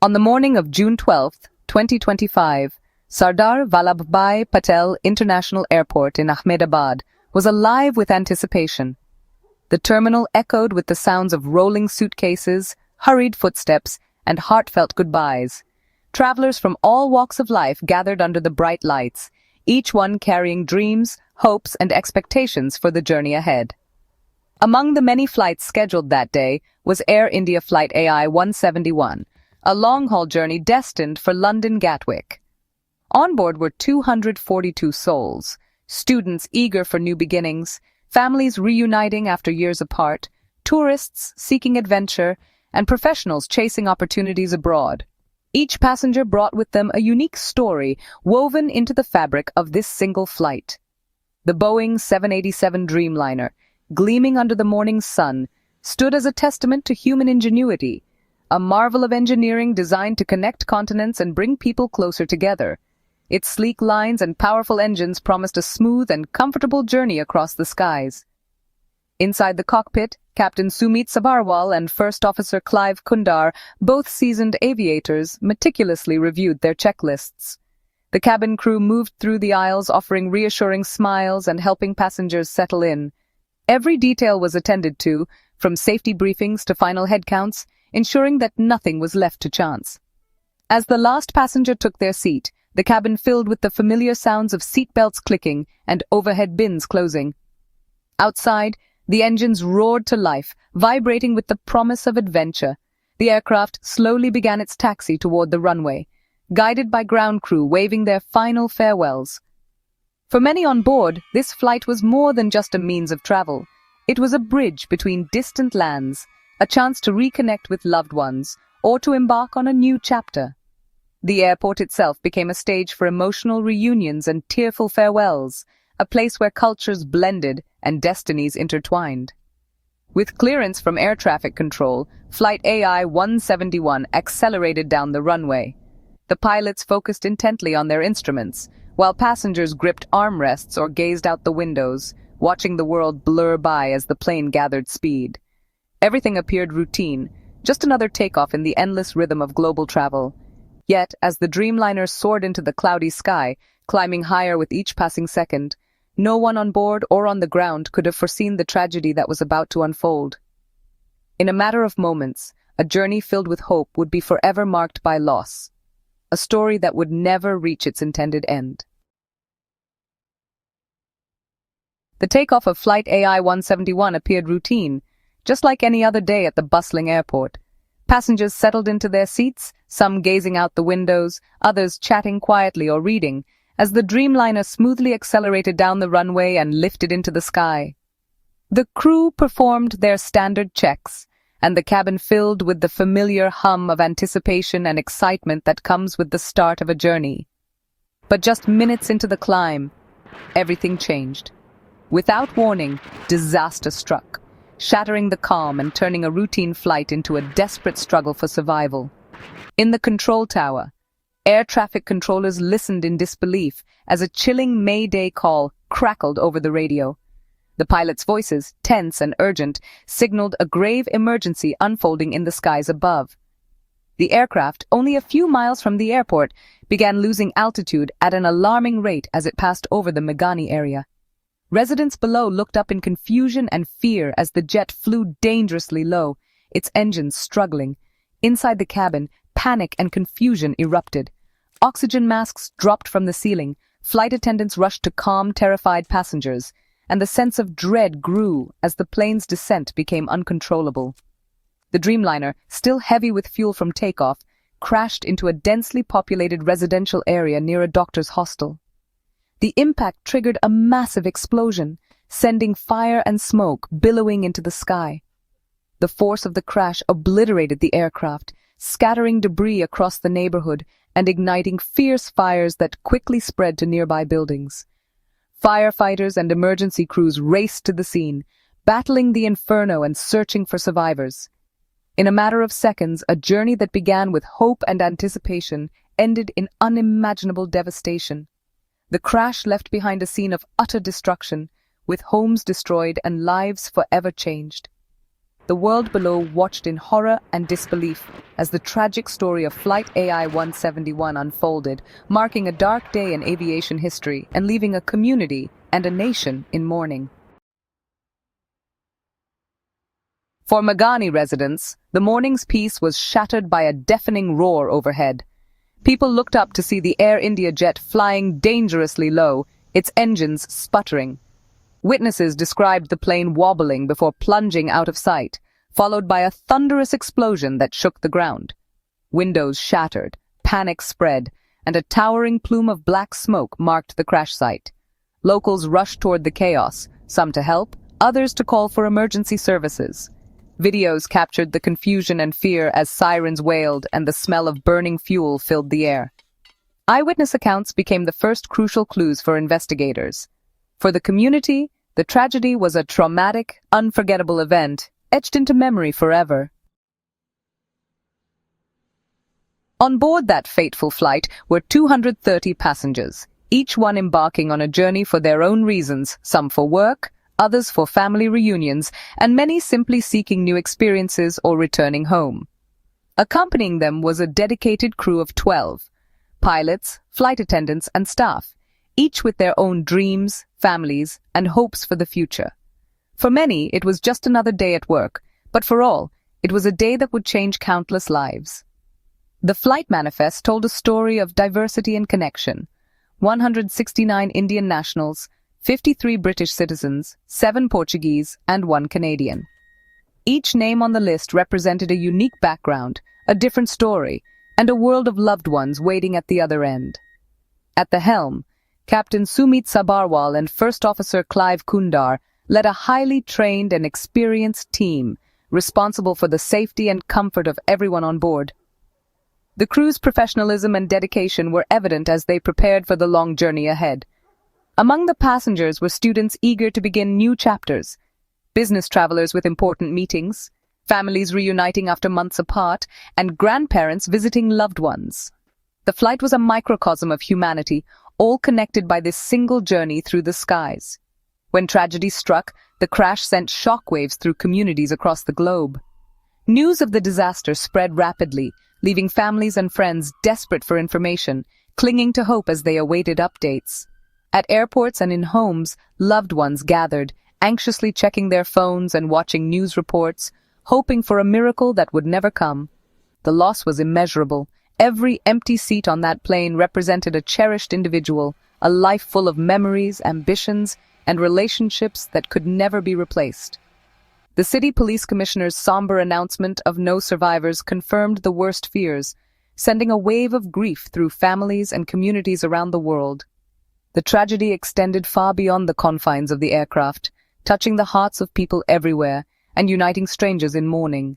On the morning of June 12, 2025, Sardar Vallabhbhai Patel International Airport in Ahmedabad was alive with anticipation. The terminal echoed with the sounds of rolling suitcases, hurried footsteps, and heartfelt goodbyes. Travelers from all walks of life gathered under the bright lights, each one carrying dreams, hopes, and expectations for the journey ahead. Among the many flights scheduled that day was Air India Flight AI 171, a long-haul journey destined for London Gatwick. On board were 242 souls, students eager for new beginnings, families reuniting after years apart, tourists seeking adventure, and professionals chasing opportunities abroad. Each passenger brought with them a unique story woven into the fabric of this single flight. The Boeing 787 Dreamliner, gleaming under the morning sun, stood as a testament to human ingenuity, a marvel of engineering designed to connect continents and bring people closer together. Its sleek lines and powerful engines promised a smooth and comfortable journey across the skies. Inside the cockpit, Captain Sumit Sabharwal and First Officer Clive Kundar, both seasoned aviators, meticulously reviewed their checklists. The cabin crew moved through the aisles, offering reassuring smiles and helping passengers settle in. Every detail was attended to, from safety briefings to final head counts, ensuring that nothing was left to chance. As the last passenger took their seat, the cabin filled with the familiar sounds of seatbelts clicking and overhead bins closing. Outside, the engines roared to life, vibrating with the promise of adventure. The aircraft slowly began its taxi toward the runway, guided by ground crew waving their final farewells. For many on board, this flight was more than just a means of travel. It was a bridge between distant lands, a chance to reconnect with loved ones, or to embark on a new chapter. The airport itself became a stage for emotional reunions and tearful farewells, a place where cultures blended and destinies intertwined. With clearance from air traffic control, Flight AI 171 accelerated down the runway. The pilots focused intently on their instruments, while passengers gripped armrests or gazed out the windows, watching the world blur by as the plane gathered speed. Everything appeared routine, just another takeoff in the endless rhythm of global travel. Yet, as the Dreamliner soared into the cloudy sky, climbing higher with each passing second, no one on board or on the ground could have foreseen the tragedy that was about to unfold. In a matter of moments, a journey filled with hope would be forever marked by loss, a story that would never reach its intended end. The takeoff of Flight AI 171 appeared routine, just like any other day at the bustling airport. Passengers settled into their seats, some gazing out the windows, others chatting quietly or reading, as the Dreamliner smoothly accelerated down the runway and lifted into the sky. The crew performed their standard checks, and the cabin filled with the familiar hum of anticipation and excitement that comes with the start of a journey. But just minutes into the climb, everything changed. Without warning, disaster struck, shattering the calm and turning a routine flight into a desperate struggle for survival. In the control tower, air traffic controllers listened in disbelief as a chilling Mayday call crackled over the radio. The pilots' voices, tense and urgent, signaled a grave emergency unfolding in the skies above. The aircraft, only a few miles from the airport, began losing altitude at an alarming rate as it passed over the Meghani area. Residents below looked up in confusion and fear as the jet flew dangerously low, its engines struggling. Inside the cabin, panic and confusion erupted. Oxygen masks dropped from the ceiling, flight attendants rushed to calm terrified passengers, and the sense of dread grew as the plane's descent became uncontrollable. The Dreamliner, still heavy with fuel from takeoff, crashed into a densely populated residential area near a doctor's hostel. The impact triggered a massive explosion, sending fire and smoke billowing into the sky. The force of the crash obliterated the aircraft, scattering debris across the neighborhood and igniting fierce fires that quickly spread to nearby buildings. Firefighters and emergency crews raced to the scene, battling the inferno and searching for survivors. In a matter of seconds, a journey that began with hope and anticipation ended in unimaginable devastation. The crash left behind a scene of utter destruction, with homes destroyed and lives forever changed. The world below watched in horror and disbelief as the tragic story of Flight AI-171 unfolded, marking a dark day in aviation history and leaving a community and a nation in mourning. For Meghani residents, the morning's peace was shattered by a deafening roar overhead. People looked up to see the Air India jet flying dangerously low, its engines sputtering. Witnesses described the plane wobbling before plunging out of sight, followed by a thunderous explosion that shook the ground. Windows shattered, panic spread, and a towering plume of black smoke marked the crash site. Locals rushed toward the chaos, some to help, others to call for emergency services. Videos captured the confusion and fear as sirens wailed and the smell of burning fuel filled the air. Eyewitness accounts became the first crucial clues for investigators. For the community, the tragedy was a traumatic, unforgettable event, etched into memory forever. On board that fateful flight were 230 passengers, each one embarking on a journey for their own reasons, some for work, others for family reunions, and many simply seeking new experiences or returning home. Accompanying them was a dedicated crew of 12, pilots, flight attendants, and staff, each with their own dreams, families, and hopes for the future. For many, it was just another day at work, but for all, it was a day that would change countless lives. The flight manifest told a story of diversity and connection. 169 Indian nationals, 53 British citizens, 7 Portuguese, and 1 Canadian. Each name on the list represented a unique background, a different story, and a world of loved ones waiting at the other end. At the helm, Captain Sumit Sabharwal and First Officer Clive Kundar led a highly trained and experienced team responsible for the safety and comfort of everyone on board. The crew's professionalism and dedication were evident as they prepared for the long journey ahead. Among the passengers were students eager to begin new chapters, business travelers with important meetings, families reuniting after months apart, and grandparents visiting loved ones. The flight was a microcosm of humanity, all connected by this single journey through the skies. When tragedy struck, the crash sent shockwaves through communities across the globe. News of the disaster spread rapidly, leaving families and friends desperate for information, clinging to hope as they awaited updates. At airports and in homes, loved ones gathered, anxiously checking their phones and watching news reports, hoping for a miracle that would never come. The loss was immeasurable. Every empty seat on that plane represented a cherished individual, a life full of memories, ambitions, and relationships that could never be replaced. The city police commissioner's somber announcement of no survivors confirmed the worst fears, sending a wave of grief through families and communities around the world. The tragedy extended far beyond the confines of the aircraft, touching the hearts of people everywhere and uniting strangers in mourning.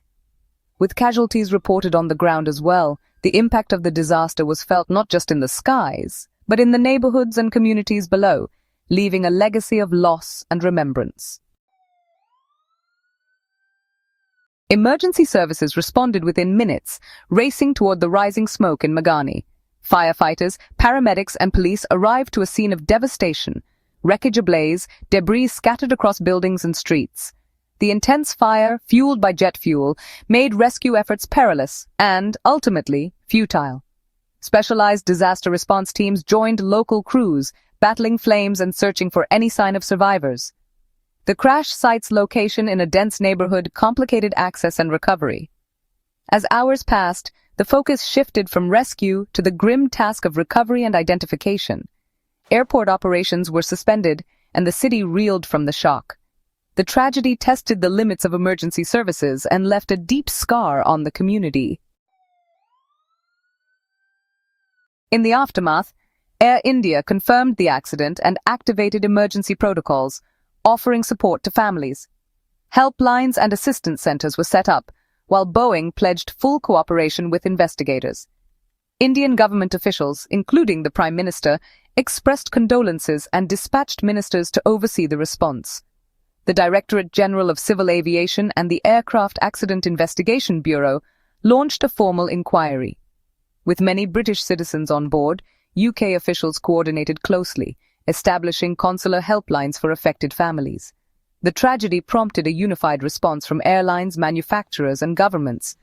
With casualties reported on the ground as well, the impact of the disaster was felt not just in the skies, but in the neighborhoods and communities below, leaving a legacy of loss and remembrance. Emergency services responded within minutes, racing toward the rising smoke in Meghani. Firefighters, paramedics, and police arrived to a scene of devastation, wreckage ablaze, debris scattered across buildings and streets. The intense fire, fueled by jet fuel, made rescue efforts perilous and, ultimately, futile. Specialized disaster response teams joined local crews, battling flames and searching for any sign of survivors. The crash site's location in a dense neighborhood complicated access and recovery. As hours passed, the focus shifted from rescue to the grim task of recovery and identification. Airport operations were suspended, and the city reeled from the shock. The tragedy tested the limits of emergency services and left a deep scar on the community. In the aftermath, Air India confirmed the accident and activated emergency protocols, offering support to families. Helplines and assistance centers were set up, while Boeing pledged full cooperation with investigators. Indian government officials, including the Prime Minister, expressed condolences and dispatched ministers to oversee the response. The Directorate General of Civil Aviation and the Aircraft Accident Investigation Bureau launched a formal inquiry. With many British citizens on board, UK officials coordinated closely, establishing consular helplines for affected families. The tragedy prompted a unified response from airlines, manufacturers, and governments.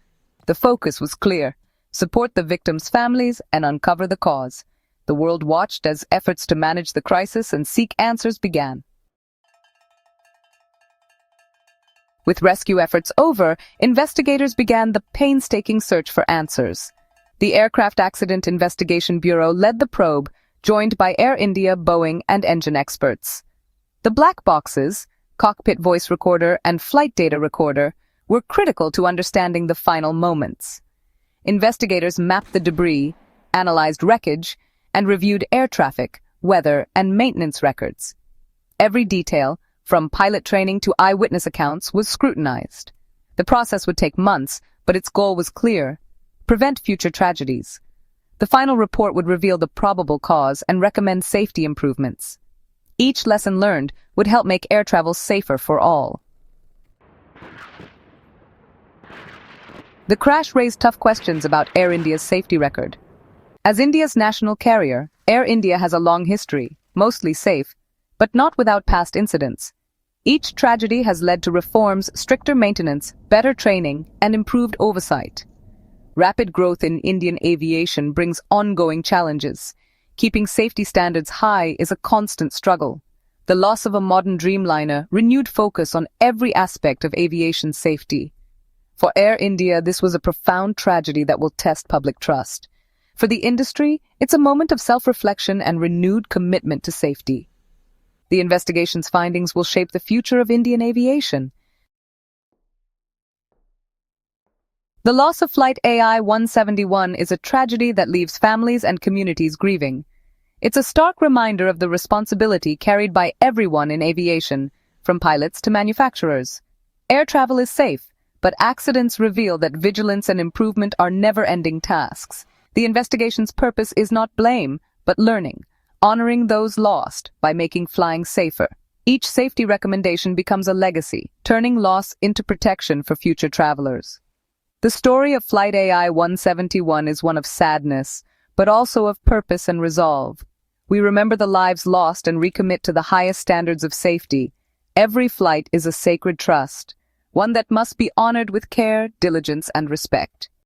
The focus was clear: support the victims' families and uncover the cause. The world watched as efforts to manage the crisis and seek answers began. With rescue efforts over, investigators began the painstaking search for answers. The Aircraft Accident Investigation Bureau led the probe, joined by Air India, Boeing, and engine experts. The black boxes, cockpit voice recorder, and flight data recorder, were critical to understanding the final moments. Investigators mapped the debris, analyzed wreckage, and reviewed air traffic, weather, and maintenance records. Every detail, from pilot training to eyewitness accounts, was scrutinized. The process would take months, but its goal was clear: prevent future tragedies. The final report would reveal the probable cause and recommend safety improvements. Each lesson learned would help make air travel safer for all. The crash raised tough questions about Air India's safety record. As India's national carrier, Air India has a long history, mostly safe, but not without past incidents. Each tragedy has led to reforms, stricter maintenance, better training, and improved oversight. Rapid growth in Indian aviation brings ongoing challenges. Keeping safety standards high is a constant struggle. The loss of a modern dreamliner renewed focus on every aspect of aviation safety. For Air India, this was a profound tragedy that will test public trust. For the industry, it's a moment of self-reflection and renewed commitment to safety. The investigation's findings will shape the future of Indian aviation. The loss of Flight AI-171 is a tragedy that leaves families and communities grieving. It's a stark reminder of the responsibility carried by everyone in aviation, from pilots to manufacturers. Air travel is safe, but accidents reveal that vigilance and improvement are never-ending tasks. The investigation's purpose is not blame, but learning, honoring those lost by making flying safer. Each safety recommendation becomes a legacy, turning loss into protection for future travelers. The story of Flight AI-171 is one of sadness, but also of purpose and resolve. We remember the lives lost and recommit to the highest standards of safety. Every flight is a sacred trust, one that must be honored with care, diligence, and respect.